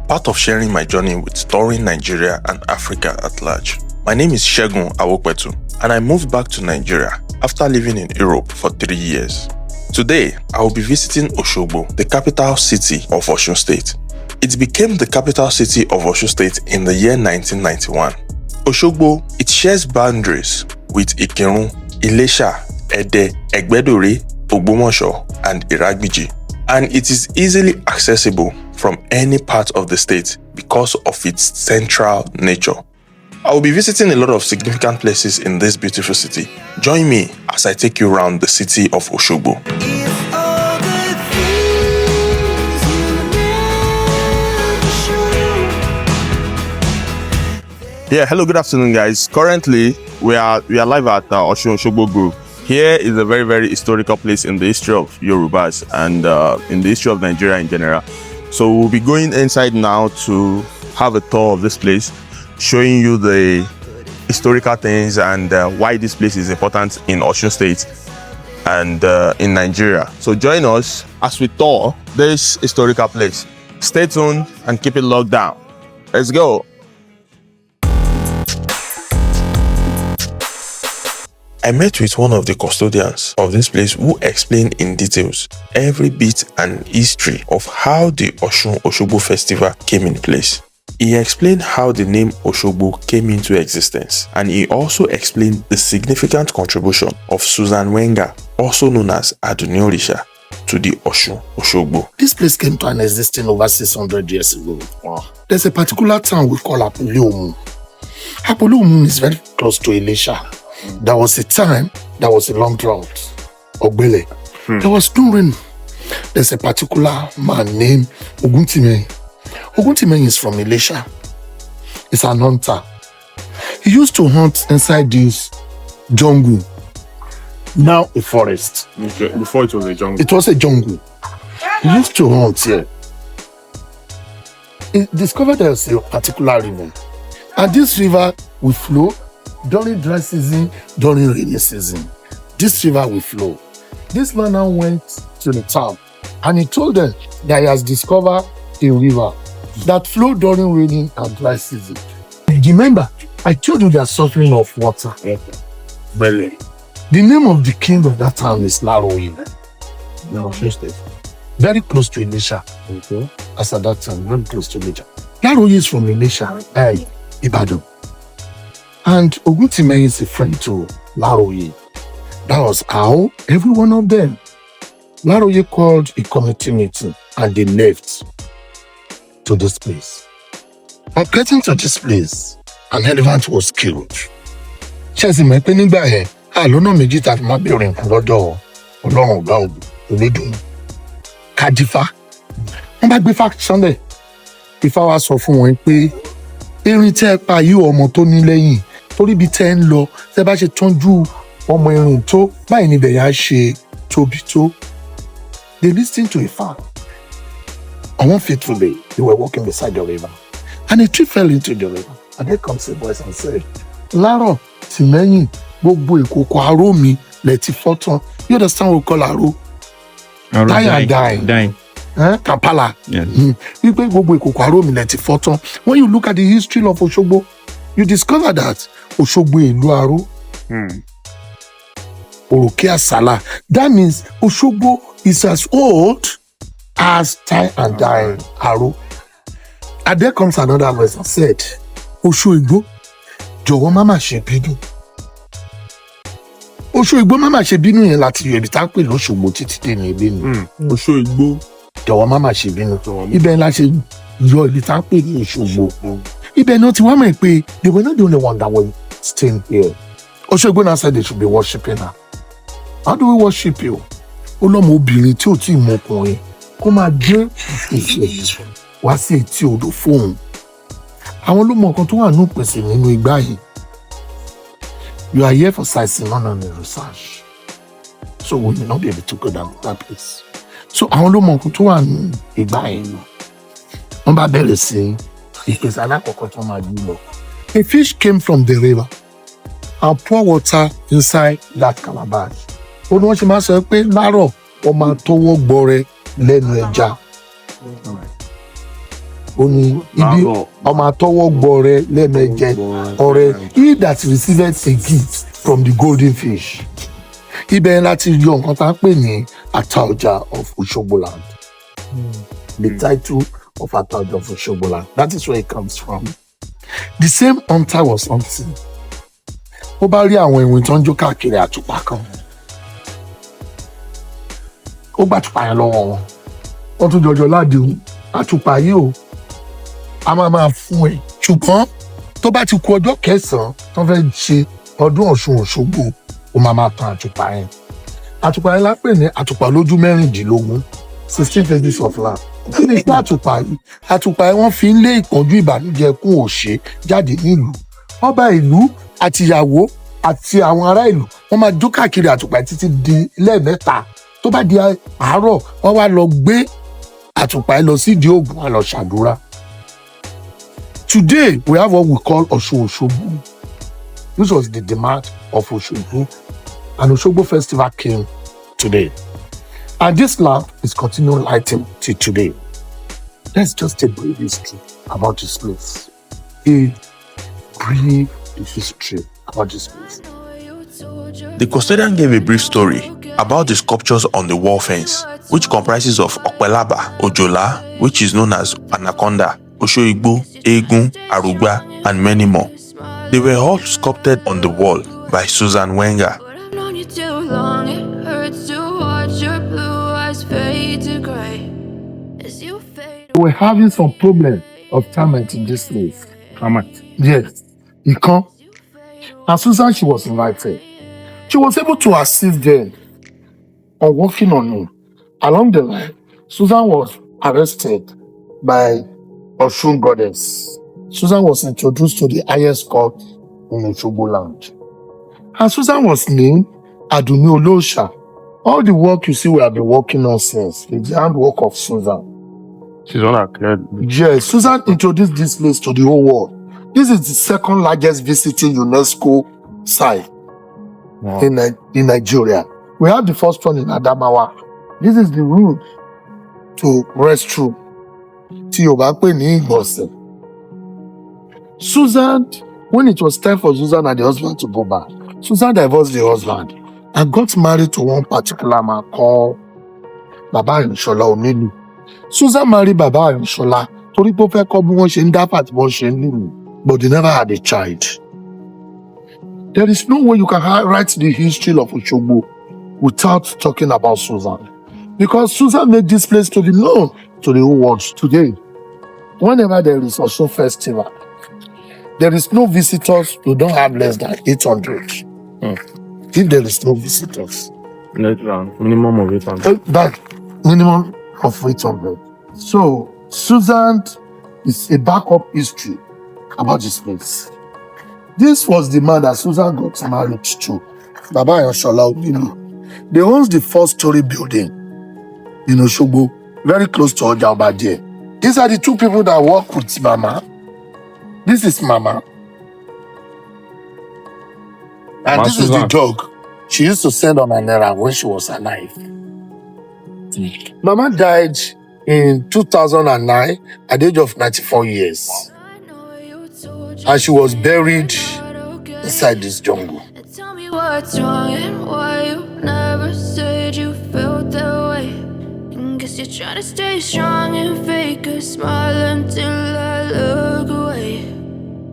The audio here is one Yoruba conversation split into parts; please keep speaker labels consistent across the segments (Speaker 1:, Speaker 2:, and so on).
Speaker 1: part of sharing my journey with touring Nigeria and Africa at large. My name is Segun Awokpetu, and I moved back to Nigeria after living in Europe for 3 years. Today, I will be visiting Osogbo, the capital city of Osun State. It became the capital city of Osun State in the year 1991. Osogbo, it shares boundaries with Ikirun, Ile-Ife, Ede, Egbedore, Ogbomosho, and Iragbiji, and it is easily accessible from any part of the state because of its central nature. I will be visiting a lot of significant places in this beautiful city. Join me as I take you around the city of Osogbo. Yeah, hello, good afternoon, guys. Currently, we are live at Osogbo Group. Here is a very, very historical place in the history of Yorubas and in the history of Nigeria in general. So we'll be going inside now to have a tour of this place, showing you the historical things and why this place is important in Osun State and in Nigeria. So join us as we tour this historical place. Stay tuned and keep it locked down. Let's go. I met with one of the custodians of this place who explained in details every bit and history of how the Osogbo festival came in place. He explained how the name Osogbo came into existence, and he also explained the significant contribution of Susan Wenger, also known as Aduni Orisha, to the Osogbo.
Speaker 2: This place came to an existence over 600 years ago. Wow. There's a particular town we call Apollo. Apollo is very close to Ile-Ife. There was a time, there was a long drought, Ogbele. There was no rain. There's a particular man named Oguntime. Oguntime is from Ile-Ife. He's an hunter. He used to hunt inside this jungle, now a forest.
Speaker 1: Okay. Before it was a jungle.
Speaker 2: It was a jungle. He used to hunt here. He discovered there's a particular river. And this river will flow during dry season, during rainy season. This river will flow. This man now went to the town and he told them that he has discovered a river that flow during rainy and dry season. Remember, I told you they are suffering of water.
Speaker 1: Really?
Speaker 2: The name of the king of that town is Laroye. Very close to Ile-Ife. Okay. As at that time, very close to Ile-Ife. Laroye is from Ile-Ife, Ibadan. And Oguntime is a friend to Laroye. That was how every one of them. Laroye called a committee meeting and they left to this place. But getting to this place, an elephant was killed. Chelsea mẹ́pẹ́ nígbà yẹn, lọ́nà méjì tàbí má bẹ̀rẹ̀ nǹkan lọ́dọ̀ Ọlọ́run ọ̀gá ògùn Olódùn. Kàdífá. Wọ́n bá gbé faction lẹ̀. Ifá wá sọ fún wọn pé erin tẹ́ ẹ pa yí ọmọ tó ní lẹ́yìn. Torí bí tẹ́ ń lọ, tẹ́ bá ṣe tọ́jú ọmọ erin tó, báyìí níbẹ̀ yà ṣe tóbi tó. They listened to Ifá. On one fateful day, they were walking beside the river. And a tree fell into the river. And there comes a voice and said, Laro, Tìmẹ́yìn, gbogbo ìkòkò aró mi lẹ ti fọ́ tán. You understand what we call aró? Dying. Kapala. Wípé gbogbo ìkòkò aró mi lẹ ti fọ́ tán. When you look at the history of Osogbo, you discover that Osogbo ìlú aró. Òròkè àsálà. That means Osogbo is as old as tie and dying aró. And there comes another voice and said, Osogbo, jọ̀wọ́ má mà ṣe bínú. Osogbo má mà ṣe bínú yẹn láti yọ ibi tá a pè l'Osogbo títí dé ní ilé ni.
Speaker 1: Osogbo.
Speaker 2: Jọ̀wọ́ má mà ṣe bínú. Ibẹ̀ la ṣe yọ ibi tá a pè ní Osogbo. Ibẹ̀ náà ti wá mọ̀ pé they were not the only one that were staying here. Osogbo now said they should be worshiping her. How do we worship you? Ọlọ́mọ obìnrin tí ò tí ì mọ ọkùnrin kó máa gbé ìfẹ́ wá sí etí odò fóun. Àwọn ló mọ nǹkan tó wà ní ìpèsè nínú igbá yìí. You are here for sightseeing, not on research. So we may not be able to go down to that place. So àwọn ló mọ nǹkan tó wà ní igbá yìí. Wọ́n bá bẹ̀rẹ̀ sí ìpèsè alákọ̀ọ́kọ́ tó máa gbé lọ. A fish came from the river and pour water inside that calabash. Ó ní wọ́n ṣe máa sọ pé láàárọ̀ wọ́n máa tọwọ́ gbọrẹ lẹ́nu ẹja. ó ní ibi ọmọ àtọwọ́ gbọrẹ lẹ́ẹ̀mẹjẹ ọrẹ he that received a gift from the golden fish. Ibẹ̀ láti yọ nǹkan tá a pè ní Ataọjà of Osogbo land. The title of Ataọjà of Osogbo land. That is where it comes from. The same hunter was hunting. Ó bá rí àwọn ìwìn tó ń jó káàkiri àtùpà kan. Ó gbà àtùpà yẹn lọ́wọ́ wọn. Wọ́n tún jọjọ ládìhun àtùpà yìí o. A máa fún ẹ. Ṣùgbọ́n tó bá ti kù ọjọ́ kẹsàn-án tó fẹ́ ṣe ọdún Ọ̀ṣun Òṣogbo, ó máa tan àtùpà yẹn. Àtùpà yẹn la pè ní àtùpà lójú mẹ́rìndínlógún, 16 phases of life. Kí ni ipa àtùpà yìí? Àtùpà yẹn wọ́n fi ń lé ìpọ́njú ìbànújẹ́ kún òṣè jáde nílùú. Ọba ìlú àtìyàwó àti àwọn ará ìlú wọ́n máa jó káàkiri àtùpà títí di lẹ́ẹ̀mẹ́ta. Tó bá di àárọ̀ wọ́n wá lọ gbé àtùpà yẹn lọ sídìí Ògún wá lọ ṣàdúrà. Today we have what we call Osun Osogbo. This was the demand of Osogbo, and Osogbo festival came today. And this land is continuing lighting till today. Let's just take a brief history about this place. A brief history about this place.
Speaker 1: The custodian gave a brief story about the sculptures on the wall fence, which comprises of Opelaba, Ojola, which is known as Anaconda, Osogbo, Egun, Arugba, and many more. They were all sculpted on the wall by Susan Wenger.
Speaker 2: We were having some problem of termite in this place.
Speaker 3: Termite?
Speaker 2: Yes. It come. And Susan, she was invited. She was able to assist them on working on it. Along the line, Susan was arrested by Osun goddess. Susan was introduced to the highest court in Osogbo land. And Susan was named Aduni Olosha. All the work you see we have been working on since is the handwork of Susan.
Speaker 3: She's one that cleared.
Speaker 2: Yes, Susan introduced this place to the whole world. This is the second largest visiting UNESCO site in Nigeria. We have the first one in Adamawa. This is the route to restroom. Tí o bá pè ní ìgbọ̀nsẹ̀. Susan, when it was time for Susan and the husband to go back, Susan divorced the husband and got married to one particular man called Baba Ayosola Ominu. Susan married Baba Ayosola torí pé ó fẹ́ kọ́ bí wọ́n ṣe ń dáfà tí wọ́n ṣe ń nílùú, but they never had a child. There is no way you can write the history of Osogbo without talking about Susan. Because Susan made this place to be known to the whole world today. Whenever there is Osun festival, there is no visitors, you don't have less than 800. If there is no visitors.
Speaker 3: Minimum of 800.
Speaker 2: That minimum of 800. So, Susan is a backup history about this place. This was the man that Susan got married to, Baba Ayosola Ominu. They own the 4-story building in Osogbo, very close to Oja Obade. These are the two people that work with Mama. This is Mama. And this is the dog she used to send on an errand when she was alive. Mama died in 2009 at the age of 94 years. And she was buried inside this jungle.
Speaker 4: Tell me what's wrong and why you never said you felt that way. And guess you're trying to stay strong and fake a smile until I look away.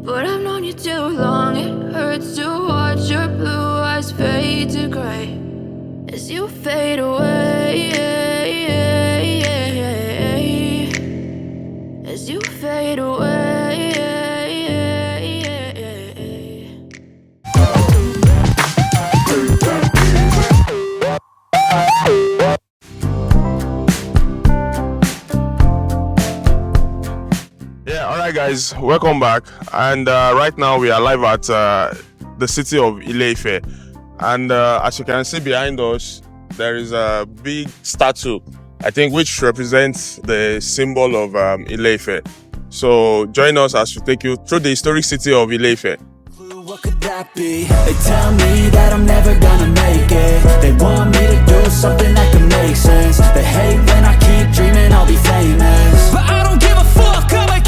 Speaker 4: But I've known you too long, it hurts to watch your blue eyes fade to gray as you fade away. As you fade away.
Speaker 1: Alright guys, welcome back, and right now we are live at the city of Ile-Ife, and as you can see behind us there is a big statue, I think, which represents the symbol of Ile-Ife. So join us as we take you through the historic city of Ile-Ife.
Speaker 5: What could that be? They tell me that I'm never gonna make it. They want me to do something that can make sense. They hate when I keep dreaming I'll be famous, but I don't give a fuck, I'ma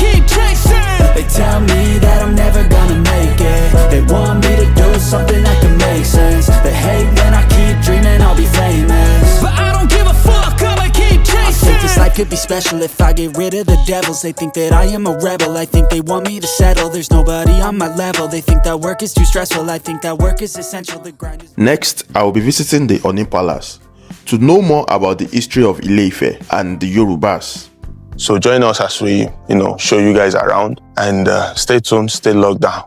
Speaker 5: special if I get rid of the devils. They think that I am a rebel, I think they want me to settle. There's nobody on my level, they think that work is too stressful. I think that work is essential, the grind is...
Speaker 1: Next, I will be visiting the Oni Palace to know more about the history of Ile-Ife and the Yorubas. So join us as we, show you guys around, and stay tuned, stay locked down.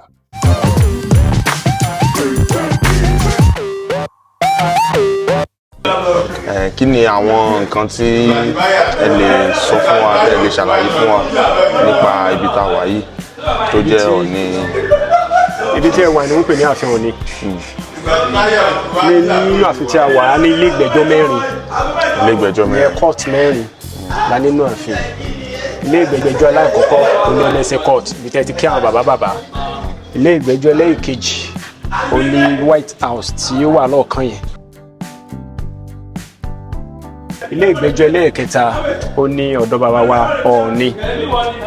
Speaker 1: Kí ni àwọn nǹkan tí ẹ lè sọ fún wa, ẹ lè ṣàlàyé fún wa nípa ibi tá a wà yìí tó jẹ́ Ọ̀ọ̀ni?
Speaker 3: Ibi tí ẹ wà ní wọ́n pè ní ààfin Ọ̀ọ̀ni. Nínú ààfin tí a wà ní ilé ìgbẹ́jọ́ mẹ́rin.
Speaker 1: Ilé ìgbẹ́jọ́ mẹ́rin.
Speaker 3: Court mẹ́rin la nínú ààfin. Ilé ìgbẹ́jọ́ alákọ̀ọ́kọ́ oní ẹlẹ́sẹ̀ court ibi tí ẹ ti kí àwọn bàbá. Ilé ìgbẹ́jọ́ ẹlẹ́ẹ̀kejì oní White House tí ó wà lọ́ọ̀kan yẹn. Ilé ìgbẹ́jọ́ ẹlẹ́ẹ̀kẹta ó ní ọ̀dọ̀ bàbá wa Ọọ̀ni.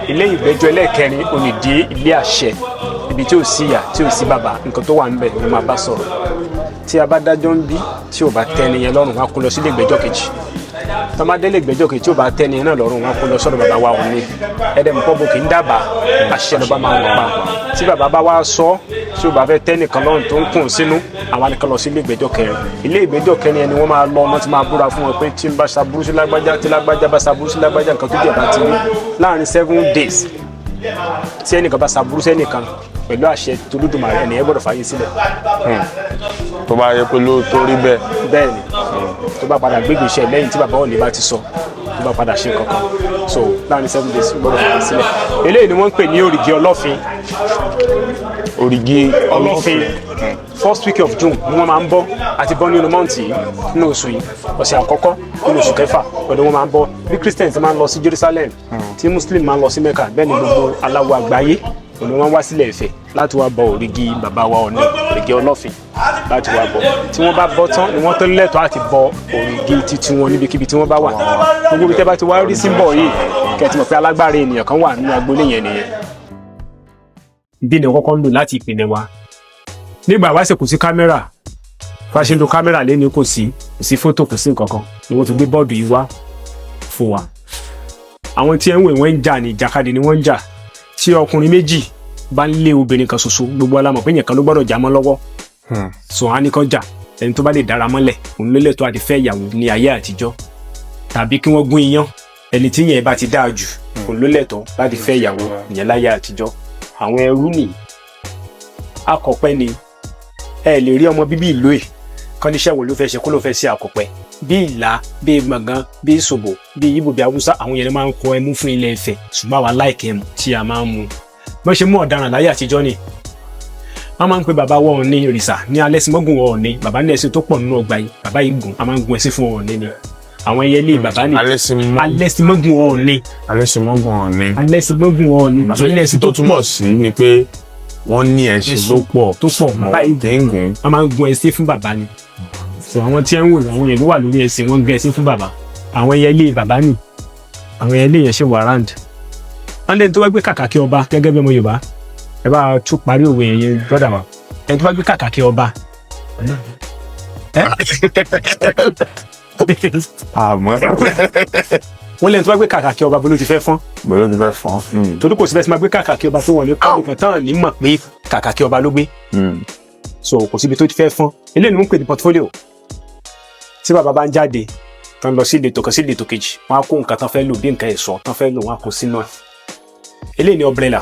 Speaker 3: Ilé ìgbẹ́jọ́ ẹlẹ́ẹ̀kẹrin ó ní di ilé àṣẹ ibi tí ò sí ìyá tí ò sí bàbá nǹkan tó wà ń bẹ̀ ni máa bá sọ̀rọ̀. Tí a bá dájọ́ ń bí tí ò bá tẹ́ni yẹn lọ́rùn wá kó lọ sí ilé ìgbẹ́jọ́ kejì. Tó máa dé ilé ìgbẹ́jọ́ kejì tí ò bá tẹ́ni yẹn náà lọ́rùn wá kó lọ sọ́dọ̀ bàbá wa Ọọ̀ni. Ẹ̀dẹ̀ mọ̀ pọ̀ kì í dábàá àṣẹ lọ́ba máa ń pa. Tí bàbá bá wá sọ tí ò bá fẹ́ tẹ́nìkan lọ́rùn tó ń kùn sínú àwọn nìkan lọ sí ilé ìgbẹ́jọ́ kẹrin. Ilé ìgbẹ́jọ́ kẹrin ẹni wọ́n máa lọ wọ́n ti máa búra fún wọn pé tí ń bá ṣàbúrú sí lágbájá tí lágbájá bá ṣàbúrú sí lágbájá nǹkan tó jẹ́ bá ti rí láàrin 7 days tí ẹnìkan bá ṣàbúrú sí ẹnìkan pẹ̀lú àṣẹ t'Olódùmarè ẹni ẹ gbọ́dọ̀ fàyè sílẹ̀.
Speaker 1: Tó bá yẹ pé lóòótọ́ rí bẹ́ẹ̀.
Speaker 3: Bẹ́ẹ̀ ni tó bá padà gbégbé iṣẹ́ lẹ́yìn tí bàbá Ọọ̀ni bá ti sọ tó bá padà ṣe kankan so láàrin 7 days gbọ́dọ̀ fàyè sílẹ̀. Eléyìí ni wọ́n ń pè ní òrìgì ọlọ́fin.
Speaker 1: Òrìgì
Speaker 3: ọlọ́fin first week of June ni wọ́n máa ń bọ́ àti bọ́ nínú mọ́ǹtì yìí nínú oṣù yìí ọ̀sẹ̀ àkọ́kọ́ nínú oṣù kẹfà pẹ̀lú wọ́n máa ń bọ́ bí Christians máa ń lọ sí Jerusalem tí Muslim máa ń lọ sí Mecca bẹ́ẹ̀ ni gbogbo aláwọ̀ àgbáyé òní wọ́n wá sílẹ̀ Ifẹ̀ láti wá bọ òrìgì bàbá wa Ọọ̀ni òrìgì ọlọ́fin láti wá bọ tí wọ́n bá bọ́ tán ni wọ́n tó lẹ́tọ̀ọ́ àti bọ òrìgì titi wọn níbikíbi tí wọ́n bá wà gbogbo ibi tẹ́ bá ti wá rí símbọ̀ yìí kẹ́tì mọ̀ pé alágbára ènìyàn kan wà nínú agboolé yẹn nìyẹn. Bí ni kọ́kọ́ ń lò láti ìpìlẹ̀ wa nígbà wá sì kò sí kámẹ́rà fàṣẹ lo kámẹ́rà lẹ́ni kò sí fótò kò sí nǹkan kan ni wọ́n ti gbé bọ́ọ̀dù yìí wá fún wa. Àwọn tí ẹ ń wò wọ́n ń jà ní ìjàkadì ni wọ́n ń jà tí ọkùnrin méjì bá ń lé obìnrin kan ṣoṣo gbogbo alámọ̀ pé yẹn kan ló gbọ́dọ̀ jà mọ́ lọ́wọ́ so á ní kan jà ẹni tó bá lè dára mọ́lẹ̀ òun ló lẹ́tọ̀ọ́ àti fẹ́ ìyàwó ní ayé àtijọ́ tàbí kí wọ́n gún iyán ẹni tí yẹn bá ti dáa jù òun ló lẹ́tọ̀ọ́ láti fẹ́ ìyàwó ìyẹn láyé àtijọ́. Àwọn ẹrú nìyí akọ̀pẹ ni ẹ lè rí ọmọ bíbí ìlú ẹ̀ kán níṣẹ́ wo ló fẹ́ ṣe kó ló fẹ́ ṣe àkọ̀pẹ bí ìlà bí gbọ̀ngàn bí ìṣòbò bí Ìgbò bí Haúsá àwọn yẹn máa ń kọ ẹmú fún Ilé Ifẹ̀ ṣùgbọ́n àwa láìkẹ́ ẹmu tí a máa ń mu bọ́n ṣe mú ọ̀daràn láyé àtijọ́ ni wọ́n máa ń pe bàbá wọn ní ìrìsà ní alẹ́sìmọ́gùn Ọọ̀ni bàbá ní ẹṣin tó pọ̀ nínú ọgbà yìí bàbá yìí gùn a máa ń gun ẹṣin fún Ọọ̀ni ni àwọn ẹyẹlé bàbá ní alẹ́sìmọ́gùn Ọọ̀ni alẹ́sìmọ́gùn Ọọ̀ni bàbá ní ẹṣin tó túmọ̀ sí ni pé wọ́n ní ẹṣin tó pọ̀ bàbá yìí gùn a máa ń gun ẹṣin fún bàbá ni so àwọn tí ẹ ń wò àwọn yẹn ló wà lórí ẹṣin wọ́n gẹ ẹṣin fún bàbá àwọn ẹyẹlé bàbá ní àwọn ẹyẹlé yẹn ṣe wà round wọ́n lẹ́ni tó wá gbé kàkàkí ọba gẹ́gẹ́ bí ọmọ Yorùbá ẹ bá tún parí òwe yẹn brọ́dà wa ẹni tó wá gbé kàkàkí ọba wọ́n lẹ́ni tó wá gbé kàkàkí ọba bó ló ti fẹ́ fọ́n torí kò sí bẹ́ẹ̀ sí máa gbé kàkàkí ọba tó wọ́n ní kọ́ nìkan tán ní mọ̀ pé kàkàkí ọba ló gbé so kò síbi tó ti fẹ́ fọ́n eléyìí ni wọ́n ń pè ní portfolio tí bàbá bá ń jáde tán lọ sí ìletò kan sí ìletò kejì wọ́n á kó nǹkan tán fẹ́ lò bí nǹkan ẹ̀ṣọ́ tán fẹ́ lò wọ́n á kó sínú ẹ̀ eléyìí ni umbrella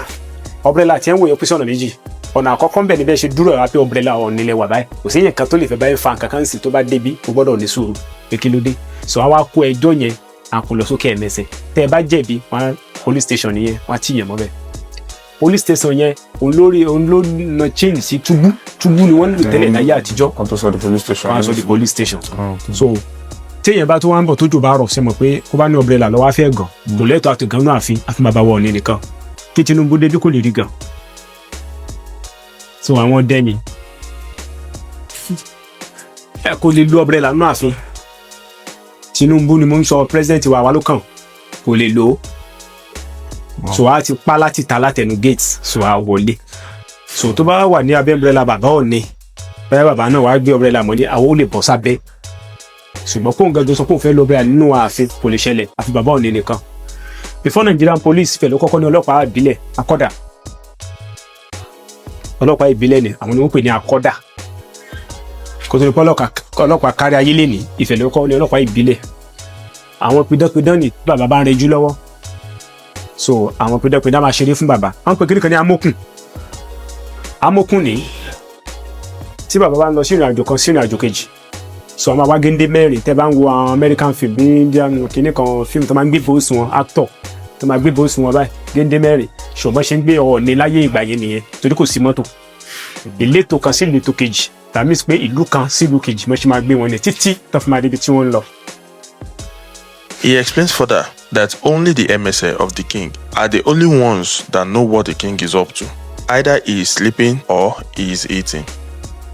Speaker 3: tí ẹ ń wòye pèsè ọ̀nà méjì ọ̀nà àkọ́kọ́ ń bẹ̀ níbẹ̀ ṣe dúró ẹ̀ wá pé umbrella Ọọ̀ni lẹ wà báyìí kò sí yẹn kan tó lè fẹ́ báyìí fa nǹkan kan sí tó bá débi kò gbọ́dọ̀ ní sùúrù pé kí ló dé so wọ́n á kó ẹjọ́ yẹn à kò lọ sókè ẹ̀mẹsẹ̀ tẹ́ ẹ bá jẹ̀bi wọ́n police station nìyẹn wọ́n á tì yẹn mọ́bẹ̀ police station yẹn òun ló na change sí túbú ni wọ́n ń lò tẹ́lẹ̀ láyé àtijọ́
Speaker 1: kan tó sọ di police station
Speaker 3: wọ́n á sọ di police station so téèyàn bá tó wá ń bọ̀ tójò bá rọ̀ ṣe mọ̀ pé kó bá ní umbrella lọ́wọ́ á fẹ́ gàn kò lẹ́tọ̀ọ́ àti gan náà àfi bàbá wa Ọọ̀ni nìkan kí Tinubu débi kò lè rí gan so àwọn dẹ́ni ẹ kò lè lo umbrella náà àfi Tinubu ni mo ń sọ president wa ló kàn kò lè lò ó so a ti pa láti ta látẹnu gate so a wọlé so tó bá wà ní abẹ́ umbrella bàbá Ọọ̀ni bẹ́ẹ̀ bàbá náà wàá gbé umbrella mọ́lé àwọn ò lè bọ́ sábẹ́ ṣùgbọ́n kóun gangan sọ pé òun fẹ́ lọ bẹ́ẹ̀ nínú ààfin kò lè ṣẹlẹ̀ àfi bàbá Ọọ̀ni nìkan before Nigerian police Ifẹ̀ ló kọ́kọ́ ní ọlọ́pàá ìbílẹ̀ akọ́dà. Ọlọ́pàá ìbílẹ̀ ni àwọn ni wọ́n pè ní akọ́dà. Kò tó ní pé ọlọ́pàá kárí ayé lè ní Ifẹ̀ ló kọ́ ní ọlọ́pàá ìbílẹ̀. Àwọn pidánpidán ni bàbá bá ń rẹjú lọ́wọ́. So àwọn pidánpidán máa ṣeré fún bàbá. Wọ́n pè kíní kan ní amókùn. Amókùn ni tí bàbá bá ń lọ sí ìrìn àjò kan sí ìrìn àjò kejì. So àwọn àwa géńdé mẹ́rin tẹ́ bá ń wo àwọn American film ní Indian kíní kan film tó máa ń gbé bóòsù wọn actor tó máa gbé bóòsù wọn báyìí géńdé mẹ́rin ṣùgbọ́n ṣe ń gbé Ọọ̀ni láyé ìgbà yẹn nìyẹn torí kò sí mọ́tò. Ìletò kan sí ìletò kejì tàbí pé ìlú kan sí ìlú kejì mo ṣe máa gbé wọn ní títí tó fi máa débi tí wọ́n ń lọ.
Speaker 1: He explains further that only the emissary of the king are the only ones that know what the king is up to. Either he is sleeping or he is eating.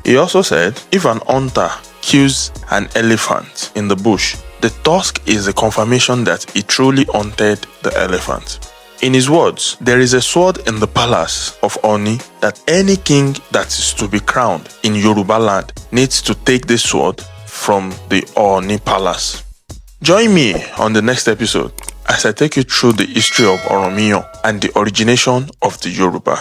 Speaker 1: He also said if an hunter kills an elephant in the bush, the tusk is a confirmation that he truly hunted the elephant. In his words, there is a sword in the palace of Oni that any king that is to be crowned in Yoruba land needs to take this sword from the Oni palace. Join me on the next episode as I take you through the history of Oromiyan and the origination of the Yoruba.